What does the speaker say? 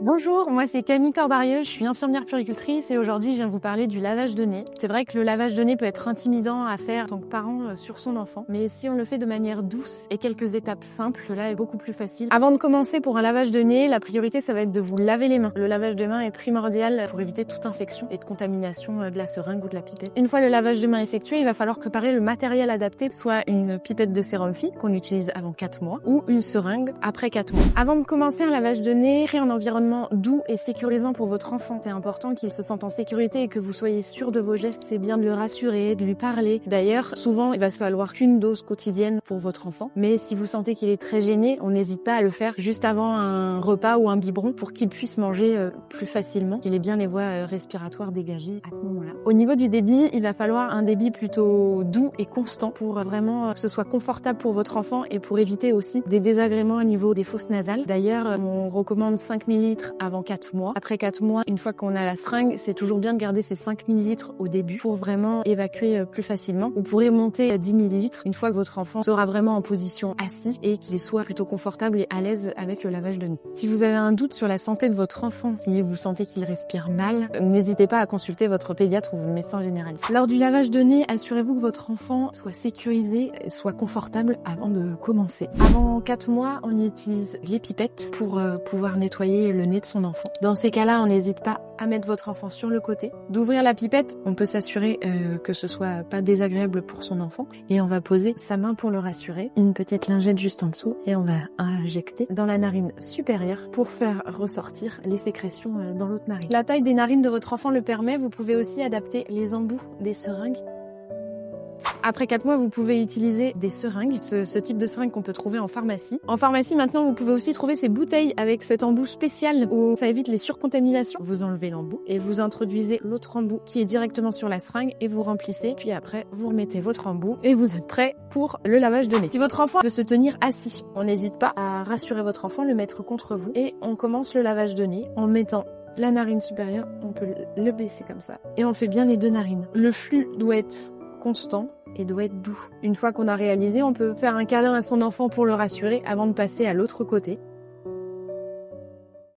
Bonjour, moi c'est Camille Corbarieux, je suis infirmière puéricultrice et aujourd'hui je viens vous parler du lavage de nez. C'est vrai que le lavage de nez peut être intimidant à faire en tant que parent sur son enfant, mais si on le fait de manière douce et quelques étapes simples, cela est beaucoup plus facile. Avant de commencer pour un lavage de nez, la priorité ça va être de vous laver les mains. Le lavage de mains est primordial pour éviter toute infection et de contamination de la seringue ou de la pipette. Une fois le lavage de mains effectué, il va falloir préparer le matériel adapté, soit une pipette de sérum FI qu'on utilise avant 4 mois ou une seringue après 4 mois. Avant de commencer un lavage de nez, créez un environnement doux et sécurisant pour votre enfant. C'est important qu'il se sente en sécurité et que vous soyez sûr de vos gestes. C'est bien de le rassurer, de lui parler. D'ailleurs, souvent, il va se falloir qu'une dose quotidienne pour votre enfant. Mais si vous sentez qu'il est très gêné, on n'hésite pas à le faire juste avant un repas ou un biberon pour qu'il puisse manger plus facilement, qu'il ait bien les voies respiratoires dégagées à ce moment-là. Au niveau du débit, il va falloir un débit plutôt doux et constant pour vraiment que ce soit confortable pour votre enfant et pour éviter aussi des désagréments au niveau des fosses nasales. D'ailleurs, on recommande 5 ml avant 4 mois. Après 4 mois, une fois qu'on a la seringue, c'est toujours bien de garder ces 5 ml au début pour vraiment évacuer plus facilement. Vous pourrez monter à 10 ml une fois que votre enfant sera vraiment en position assis et qu'il soit plutôt confortable et à l'aise avec le lavage de nez. Si vous avez un doute sur la santé de votre enfant, si vous sentez qu'il respire mal, n'hésitez pas à consulter votre pédiatre ou votre médecin généraliste. Lors du lavage de nez, assurez-vous que votre enfant soit sécurisé, soit confortable avant de commencer. Avant 4 mois, on utilise les pipettes pour pouvoir nettoyer le nez de son enfant. Dans ces cas-là, on n'hésite pas à mettre votre enfant sur le côté, d'ouvrir la pipette. On peut s'assurer que ce soit pas désagréable pour son enfant et on va poser sa main pour le rassurer, une petite lingette juste en dessous et on va injecter dans la narine supérieure pour faire ressortir les sécrétions dans l'autre narine. La taille des narines de votre enfant le permet, vous pouvez aussi adapter les embouts des seringues. Après 4 mois, vous pouvez utiliser des seringues, ce type de seringue qu'on peut trouver en pharmacie. En pharmacie, maintenant, vous pouvez aussi trouver ces bouteilles avec cet embout spécial où ça évite les surcontaminations. Vous enlevez l'embout et vous introduisez l'autre embout qui est directement sur la seringue et vous remplissez. Puis après, vous remettez votre embout et vous êtes prêt pour le lavage de nez. Si votre enfant veut se tenir assis, on n'hésite pas à rassurer votre enfant, le mettre contre vous et on commence le lavage de nez en mettant la narine supérieure, on peut le baisser comme ça et on fait bien les deux narines. Le flux doit être constant et doit être doux. Une fois qu'on a réalisé, on peut faire un câlin à son enfant pour le rassurer avant de passer à l'autre côté.